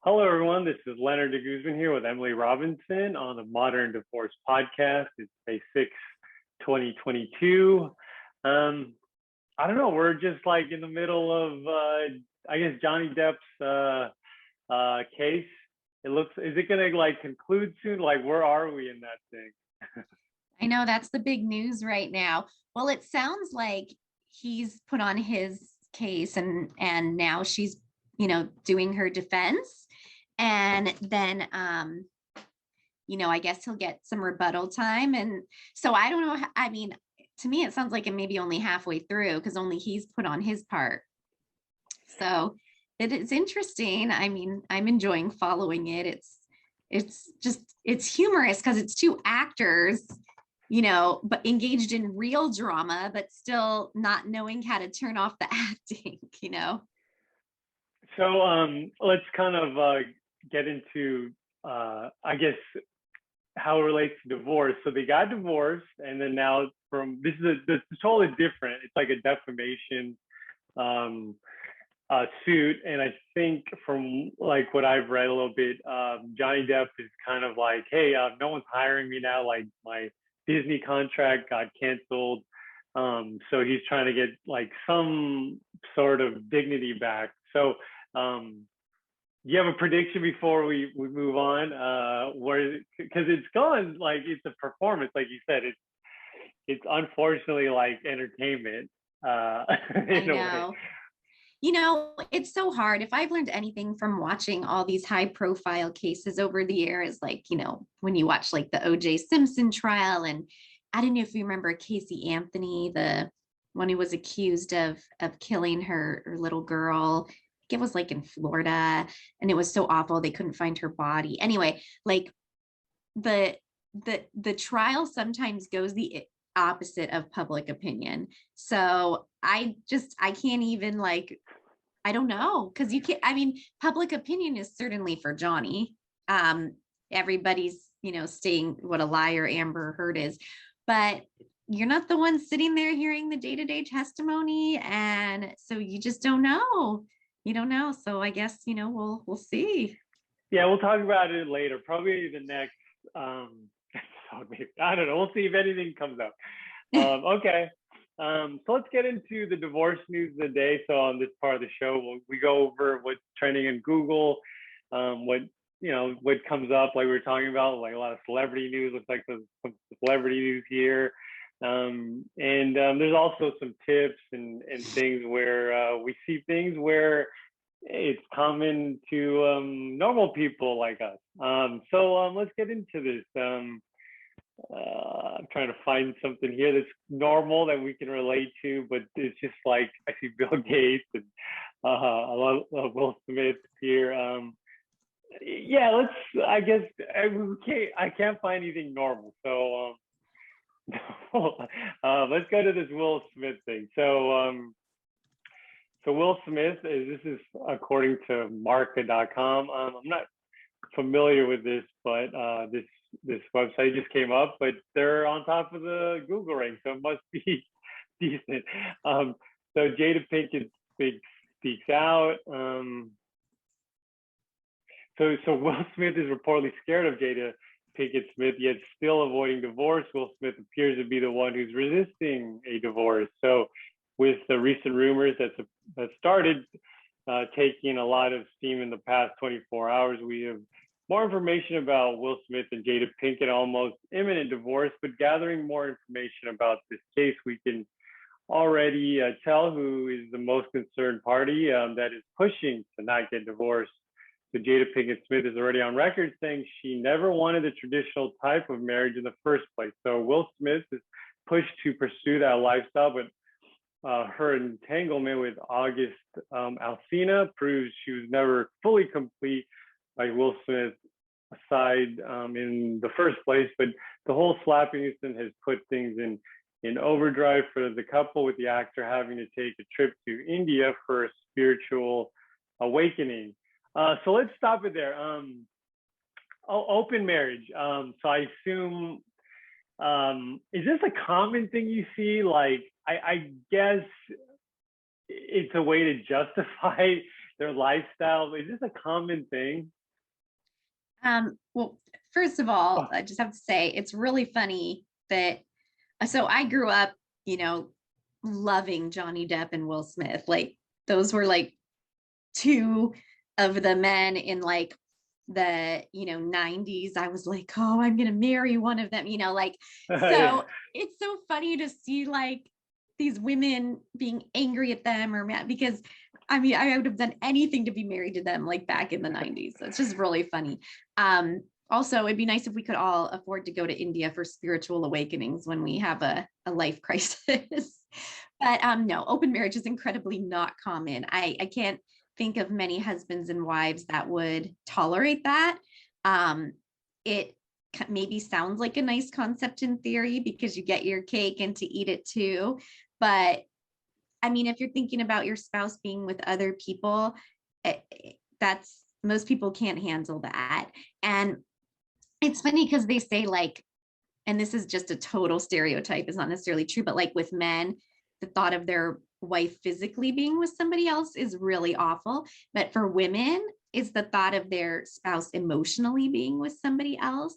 Hello, everyone. This is Lenard Guzman here with Emily Robinson on the Modern Divorce Podcast. It's May 6th, 2022. I don't know. We're just like in the middle of, I guess, Johnny Depp's case. Is it going to like conclude soon? Like, where are we in that thing? I know that's the big news right now. Well, it sounds like he's put on his case and now she's, doing her defense. And then I guess he'll get some rebuttal time. And so I don't know. I mean, to me, it sounds like it may be only halfway through because only he's put on his part. So it is interesting. I mean, I'm enjoying following it. It's humorous because it's two actors, but engaged in real drama, but still not knowing how to turn off the acting. So let's kind of get into, I guess, how it relates to divorce. So they got divorced, and then now this is totally different. It's like a defamation suit, and I think from like what I've read a little bit, Johnny Depp is kind of like, hey, no one's hiring me now. Like my Disney contract got canceled, so he's trying to get like some sort of dignity back. So you have a prediction before we move on? Because it's gone, like it's a performance, like you said. It's unfortunately like entertainment. I know. It's so hard. If I've learned anything from watching all these high profile cases over the years, like, when you watch like the O.J. Simpson trial, and I don't know if you remember Casey Anthony, the one who was accused of killing her little girl. It was like in Florida, and it was so awful. They couldn't find her body. Anyway, like the trial sometimes goes the opposite of public opinion. So I can't even like, I don't know. Cause you can't, I mean, public opinion is certainly for Johnny. Everybody's, saying what a liar Amber Heard is, but you're not the one sitting there hearing the day-to-day testimony. And so you just don't know. You don't know. So I guess, we'll see. Yeah, we'll talk about it later. Probably the next, I don't know. We'll see if anything comes up. Okay. So let's get into the divorce news of the day. So on this part of the show, we go over what's trending in Google, what comes up, like we were talking about, like a lot of celebrity news. Looks like there's some celebrity news here. And there's also some tips and things where we see things where it's common to normal people like us. So let's get into this. I'm trying to find something here that's normal that we can relate to, but it's just like I see Bill Gates and a lot of Will Smith here. Yeah, I guess I can't find anything normal. So let's go to this Will Smith thing. So Will Smith this is according to Marca.com. I'm not familiar with this, but this website just came up, but they're on top of the Google rank, so it must be decent. So Jada Pinkett speaks out. So Will Smith is reportedly scared of Jada Pinkett Smith, yet still avoiding divorce. Will Smith appears to be the one who's resisting a divorce. So with the recent rumors that started taking a lot of steam in the past 24 hours, we have more information about Will Smith and Jada Pinkett almost imminent divorce. But gathering more information about this case, we can already tell who is the most concerned party that is pushing to not get divorced. So Jada Pinkett Smith is already on record saying she never wanted the traditional type of marriage in the first place. So Will Smith is pushed to pursue that lifestyle, but her entanglement with August Alsina proves she was never fully complete, like Will Smith aside in the first place. But the whole slapping incident has put things in overdrive for the couple, with the actor having to take a trip to India for a spiritual awakening. So let's stop it there. Open marriage. So I assume, is this a common thing you see? Like, I guess it's a way to justify their lifestyle? Is this a common thing? Well, first of all, I just have to say it's really funny that so I grew up, loving Johnny Depp and Will Smith. Like those were like two of the men in like the 90s. I was like, oh, I'm gonna marry one of them, like so Yeah. it's so funny to see like these women being angry at them or mad because I mean I would have done anything to be married to them like back in the 90s. So it's just really funny. Also, it'd be nice if we could all afford to go to India for spiritual awakenings when we have a life crisis. But no, open marriage is incredibly not common. I can't think of many husbands and wives that would tolerate that. It maybe sounds like a nice concept in theory because you get your cake and to eat it too. But I mean, if you're thinking about your spouse being with other people, that's most people can't handle that. And it's funny because they say like, and this is just a total stereotype, it's not necessarily true, but like with men, the thought of their wife physically being with somebody else is really awful. But for women, it's the thought of their spouse emotionally being with somebody else.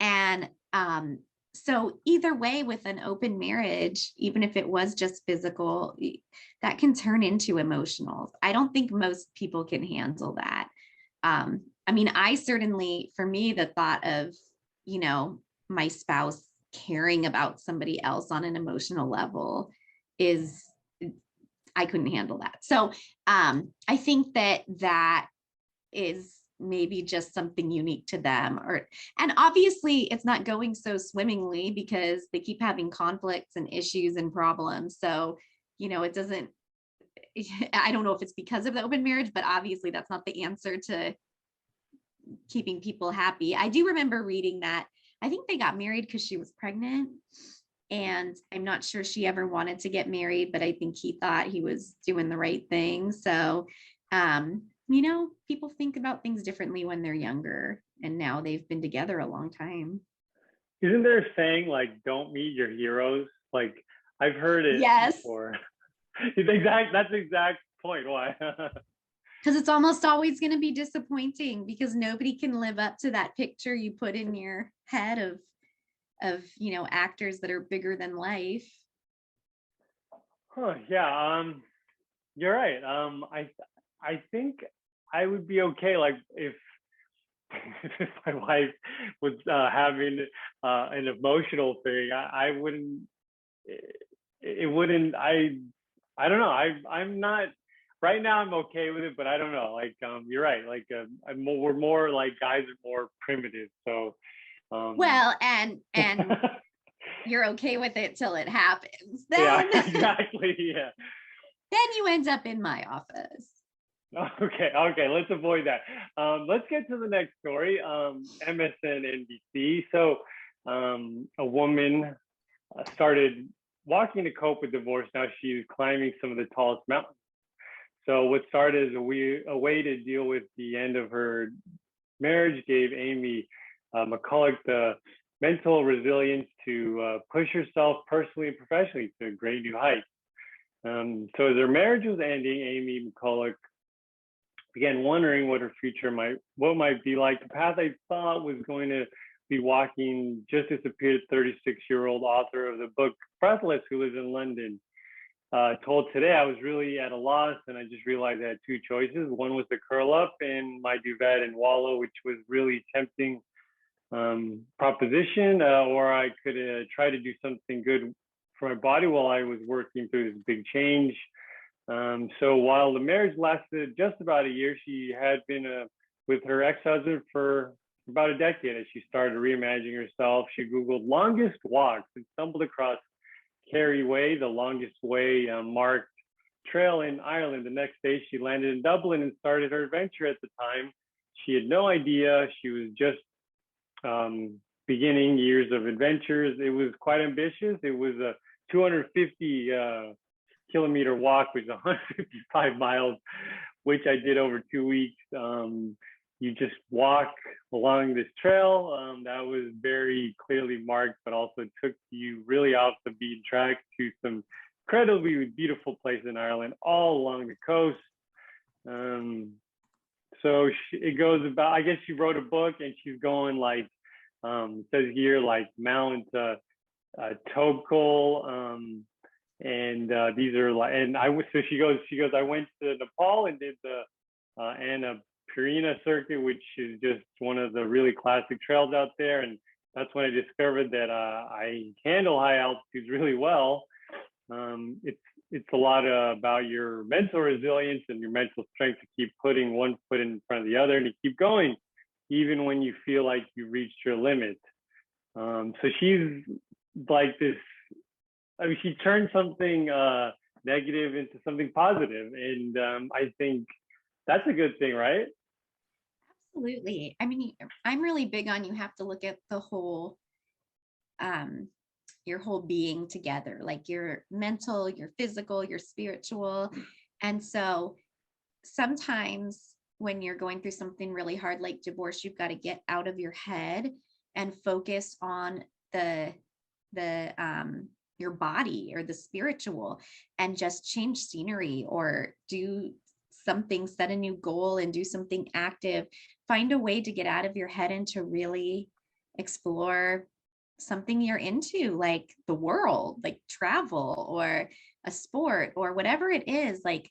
And so either way, with an open marriage, even if it was just physical, that can turn into emotional. I don't think most people can handle that. I mean, I certainly, for me, the thought of, my spouse caring about somebody else on an emotional level is, I couldn't handle that. So I think that is maybe just something unique to them, and obviously it's not going so swimmingly because they keep having conflicts and issues and problems. So, it doesn't, I don't know if it's because of the open marriage, but obviously that's not the answer to keeping people happy. I do remember reading that I think they got married because she was pregnant, and I'm not sure she ever wanted to get married, but I think he thought he was doing the right thing. So, people think about things differently when they're younger, and now they've been together a long time. Isn't there a saying like "Don't meet your heroes"? Like I've heard it before. That's the exact point. Why? Because it's almost always going to be disappointing because nobody can live up to that picture you put in your head of actors that are bigger than life. Yeah. You're right. I think I would be okay. Like if my wife was having an emotional thing, I wouldn't. It wouldn't. I don't know. I'm not. Right now, I'm okay with it, but I don't know. Like, you're right. Like, we're more like guys are more primitive. So, well, and you're okay with it till it happens. Then, yeah, exactly. Yeah. Then you end up in my office. Okay. Let's avoid that. Let's get to the next story. MSNBC. So, a woman started walking to cope with divorce. Now she's climbing some of the tallest mountains. So what started as a way to deal with the end of her marriage gave Amy McCulloch the mental resilience to push herself personally and professionally to great new heights. So as her marriage was ending, Amy McCulloch began wondering what her future might be like. The path I thought was going to be walking just disappeared. 36-year-old author of the book Breathless, who lives in London, told Today I was really at a loss, and I just realized I had two choices. One was to curl up in my duvet and wallow, which was really tempting proposition, or I could try to do something good for my body while I was working through this big change. So while the marriage lasted just about a year, she had been with her ex-husband for about a decade. As she started reimagining herself, she Googled longest walks and stumbled across Kerry Way, the longest way marked trail in Ireland. The next day, she landed in Dublin and started her adventure. At the time, she had no idea she was just beginning years of adventures. It was quite ambitious. It was a 250 kilometer walk, which is 155 miles, which I did over 2 weeks. You just walk along this trail that was very clearly marked, but also took you really off the beaten track to some incredibly beautiful places in Ireland, all along the coast. So it goes about, I guess she wrote a book and she's going like, it says here, like Mount Tobkol, and these are like, and so she goes, I went to Nepal and did the Annapurna circuit, which is just one of the really classic trails out there. And that's when I discovered that I handle high altitudes really well. It's a lot about your mental resilience and your mental strength to keep putting one foot in front of the other and to keep going, even when you feel like you've reached your limit. So she's like this, I mean, she turned something negative into something positive. And I think that's a good thing, right? Absolutely. I mean, I'm really big on, you have to look at the whole, your whole being together, like your mental, your physical, your spiritual. And so sometimes when you're going through something really hard, like divorce, you've got to get out of your head and focus on your body or the spiritual, and just change scenery or do something, set a new goal and do something active. Find a way to get out of your head and to really explore something you're into, like the world, like travel or a sport or whatever it is. Like,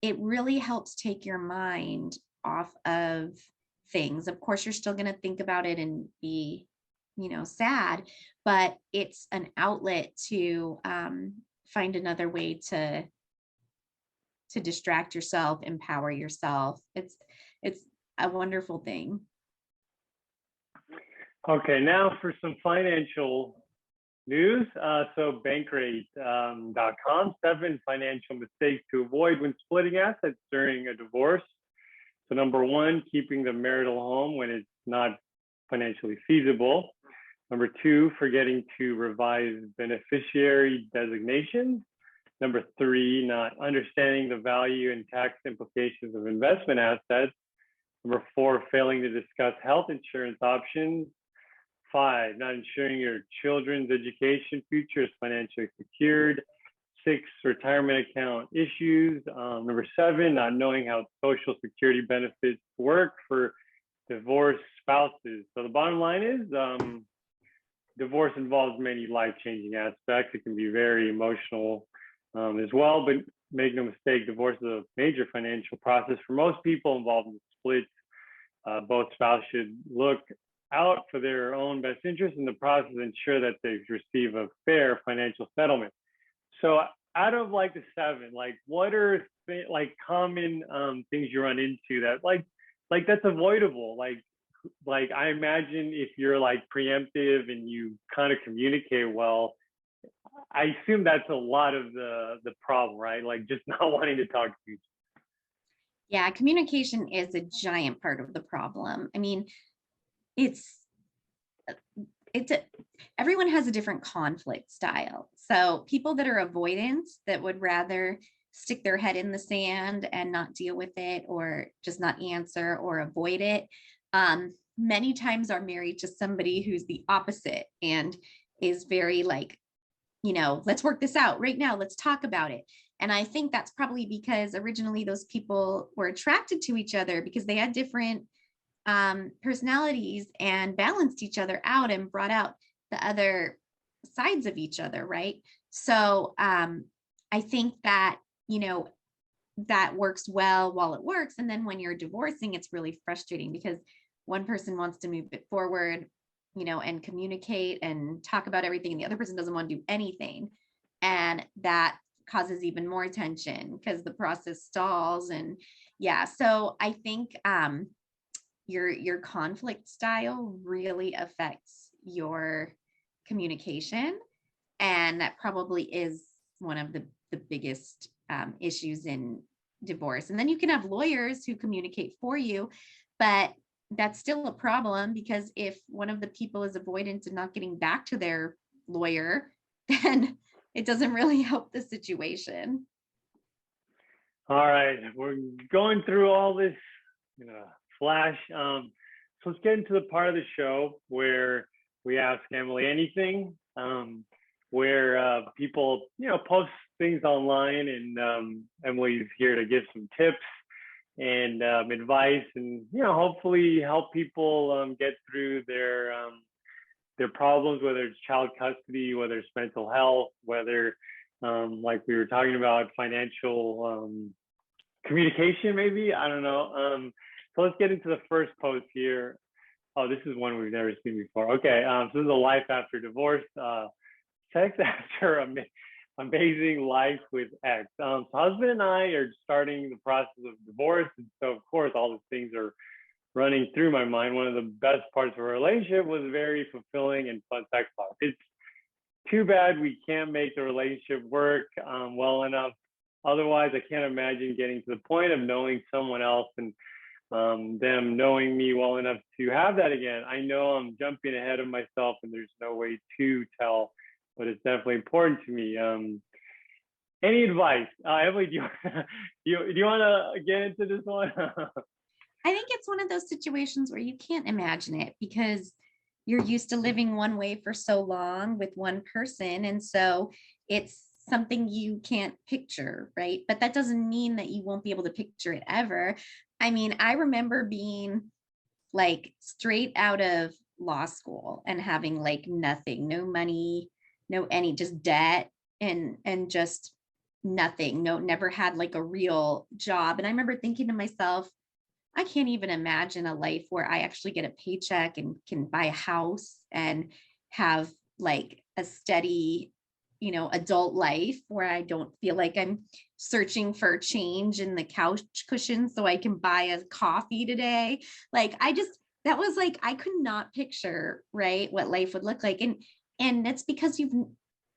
it really helps take your mind off of things. Of course, you're still going to think about it and be, sad, but it's an outlet to find another way to distract yourself, empower yourself. It's a wonderful thing. Okay, now for some financial news. So Bankrate.com, 7 financial mistakes to avoid when splitting assets during a divorce. So number 1, keeping the marital home when it's not financially feasible. Number 2, forgetting to revise beneficiary designations. Number 3, not understanding the value and tax implications of investment assets. Number 4, failing to discuss health insurance options. 5, not ensuring your children's education future is financially secured. 6, retirement account issues. Number 7, not knowing how Social Security benefits work for divorced spouses. So the bottom line is, divorce involves many life-changing aspects. It can be very emotional as well, but make no mistake, divorce is a major financial process for most people involved in the split. Both spouses should look out for their own best interest in the process, ensure that they receive a fair financial settlement. So out of like the 7, like what are like common things you run into that like that's avoidable? Like I imagine if you're like preemptive and you kind of communicate well, I assume that's a lot of the problem, right? Like just not wanting to talk to you. Yeah, communication is a giant part of the problem. I mean, everyone has a different conflict style. So people that are avoidant, that would rather stick their head in the sand and not deal with it, or just not answer or avoid it, many times are married to somebody who's the opposite and is very like, let's work this out right now, let's talk about it. And I think that's probably because originally those people were attracted to each other because they had different personalities and balanced each other out and brought out the other sides of each other, right? So I think that, that works well while it works. And then when you're divorcing, it's really frustrating because one person wants to move it forward, and communicate and talk about everything, and the other person doesn't want to do anything. And that causes even more tension because the process stalls. And yeah, so I think your conflict style really affects your communication, and that probably is one of the biggest issues in divorce. And then you can have lawyers who communicate for you, but that's still a problem, because if one of the people is avoidant and not getting back to their lawyer, then it doesn't really help the situation. All right, we're going through all this flash. So let's get into the part of the show where we ask Emily anything, where people post things online, and Emily's here to give some tips. and advice, and hopefully help people get through their problems, whether it's child custody, whether it's mental health, whether like we were talking about, financial communication, maybe. I don't know. So let's get into the first post here. Oh, this is one we've never seen before. Okay, so this is a life after divorce. Sex after amazing life with ex. So husband and I are starting the process of divorce, and so of course all these things are running through my mind. One of the best parts of our relationship was very fulfilling and fun sex life. It's too bad we can't make the relationship work well enough. Otherwise, I can't imagine getting to the point of knowing someone else and them knowing me well enough to have that again. I know I'm jumping ahead of myself and there's no way to tell, but it's definitely important to me. Any advice? Emily, do you want to get into this one? I think it's one of those situations where you can't imagine it because you're used to living one way for so long with one person. And so it's something you can't picture, right? But that doesn't mean that you won't be able to picture it ever. I mean, I remember being like straight out of law school and having like nothing, no money, no any, just debt and just nothing. No, never had like a real job. And I remember thinking to myself, I can't even imagine a life where I actually get a paycheck and can buy a house and have like a steady, adult life where I don't feel like I'm searching for change in the couch cushion so I can buy a coffee today. Like that was like, I could not picture, right, what life would look like. And that's because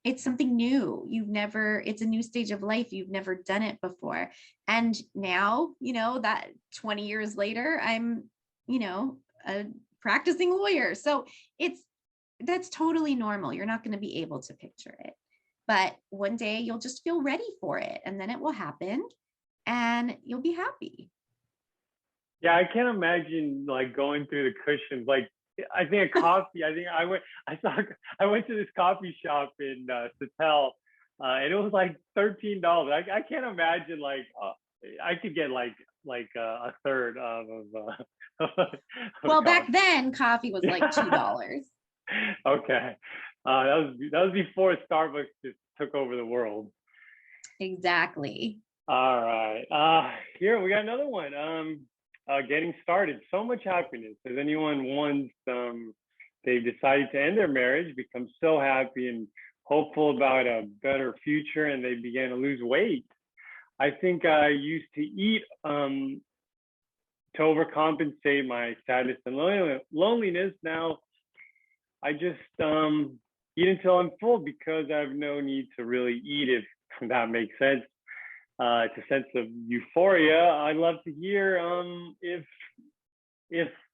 it's something new. It's a new stage of life. You've never done it before. And now, that 20 years later, I'm, a practicing lawyer. So that's totally normal. You're not going to be able to picture it, but one day you'll just feel ready for it and then it will happen and you'll be happy. Yeah, I can't imagine like going through the cushions. Like I think a coffee. I went to this coffee shop in Seattle, and it was like $13. I can't imagine like I could get like a third of. Well, back then coffee was like $2. Okay, that was before Starbucks just took over the world. Exactly. All right. Here we got another one. Getting started. So much happiness. Has anyone once they've decided to end their marriage, become so happy and hopeful about a better future, and they began to lose weight? I think I used to eat to overcompensate my sadness and loneliness. Now I just eat until I'm full because I have no need to really eat, if that makes sense. It's a sense of euphoria. I'd love to hear if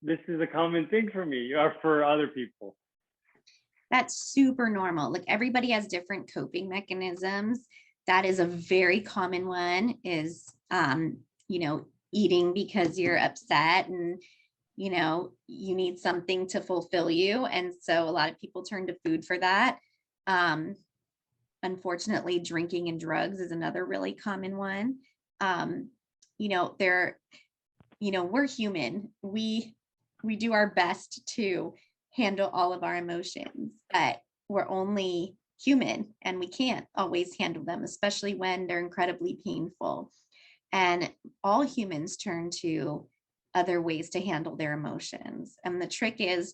this is a common thing for me or for other people. That's super normal. Like everybody has different coping mechanisms. That is a very common one is, eating because you're upset and, you need something to fulfill you. And so a lot of people turn to food for that. Unfortunately, drinking and drugs is another really common one. We're human. We do our best to handle all of our emotions, but we're only human and we can't always handle them, especially when they're incredibly painful. And all humans turn to other ways to handle their emotions. And the trick is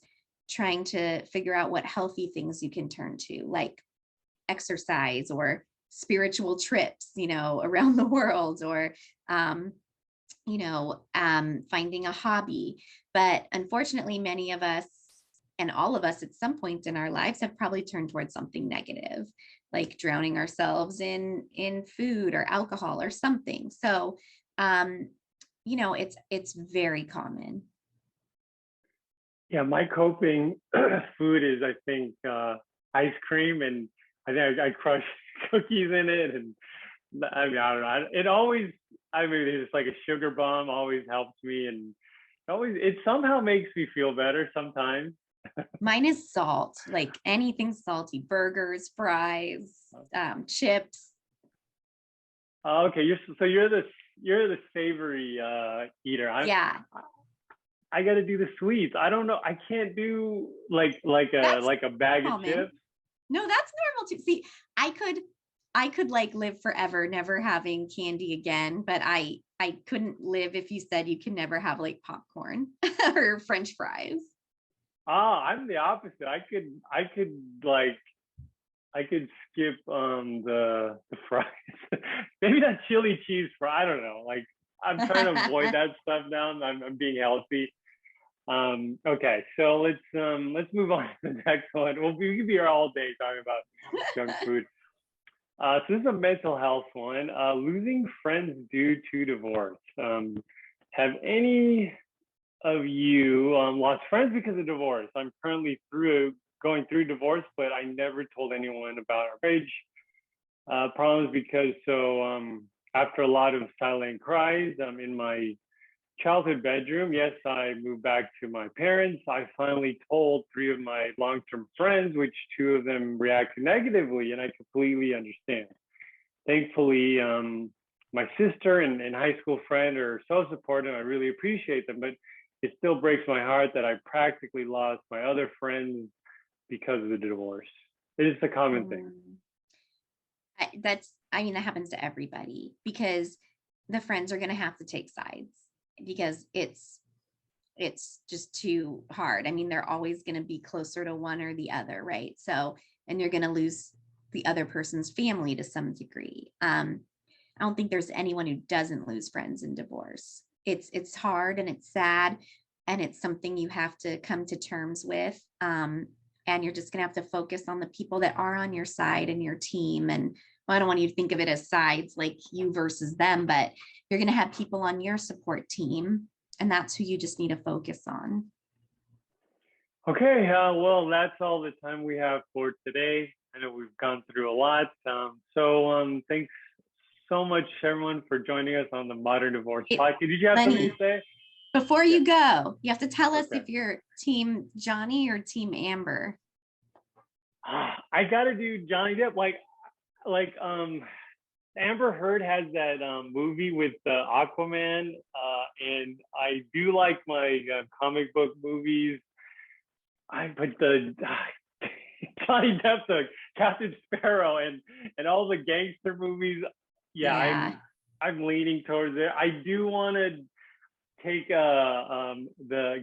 trying to figure out what healthy things you can turn to, like exercise or spiritual trips, around the world, or, finding a hobby. But unfortunately, many of us and all of us at some point in our lives have probably turned towards something negative, like drowning ourselves in food or alcohol or something. So, it's very common. Yeah, my coping food is, I think, ice cream, and I think I crush cookies in it, and I don't know. It's like a sugar bomb always helps me, and it somehow makes me feel better sometimes. Mine is salt, like anything salty, burgers, fries, chips. Okay, you're you're the savory eater. Yeah. I got to do the sweets. I don't know. I can't do like a bag of chips. No, that's normal too. See, I could like live forever never having candy again, but I couldn't live if you said you can never have like popcorn or French fries. I'm the opposite. I could skip the fries. Maybe that chili cheese fry. I don't know. Like I'm trying to avoid that stuff now. I'm being healthy. Okay, so let's move on to the next one. We could be here all day talking about junk food. So this is a mental health one. Losing friends due to divorce. Have any of you lost friends because of divorce? I'm currently going through divorce, but I never told anyone about our marriage problems because after a lot of silent cries in my childhood bedroom, yes, I moved back to my parents. I finally told 3 of my long-term friends, which 2 of them reacted negatively, and I completely understand. Thankfully, my sister and high school friend are so supportive. I really appreciate them, but it still breaks my heart that I practically lost my other friends because of the divorce. It is a common thing. That happens to everybody because the friends are going to have to take sides because it's just too hard. I mean, they're always going to be closer to one or the other, right? So, and you're going to lose the other person's family to some degree. I don't think there's anyone who doesn't lose friends in divorce. It's hard and it's sad and it's something you have to come to terms with. And you're just gonna have to focus on the people that are on your side and your team. And I don't want you to think of it as sides like you versus them, but you're gonna have people on your support team, and that's who you just need to focus on. Okay, well, that's all the time we have for today. I know we've gone through a lot. Thanks so much, everyone, for joining us on the Modern Divorce Podcast. Did you have something to say? Before you go, you have to tell us if you're team Johnny or team Amber. I gotta do Johnny Depp. Like Amber Heard has that movie with Aquaman, and I do like my comic book movies. But the Johnny Depp, the Captain Sparrow, and all the gangster movies. Yeah. I'm leaning towards it. I do want to take go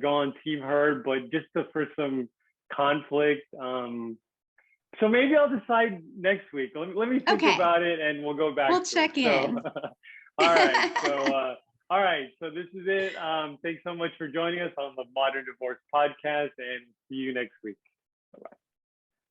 on Team Heard, but just for some conflict. So maybe I'll decide next week. Let me think about it, and we'll go back. We'll check in. All right. All right. So this is it. Thanks so much for joining us on the Modern Divorce Podcast, and see you next week. Bye-bye.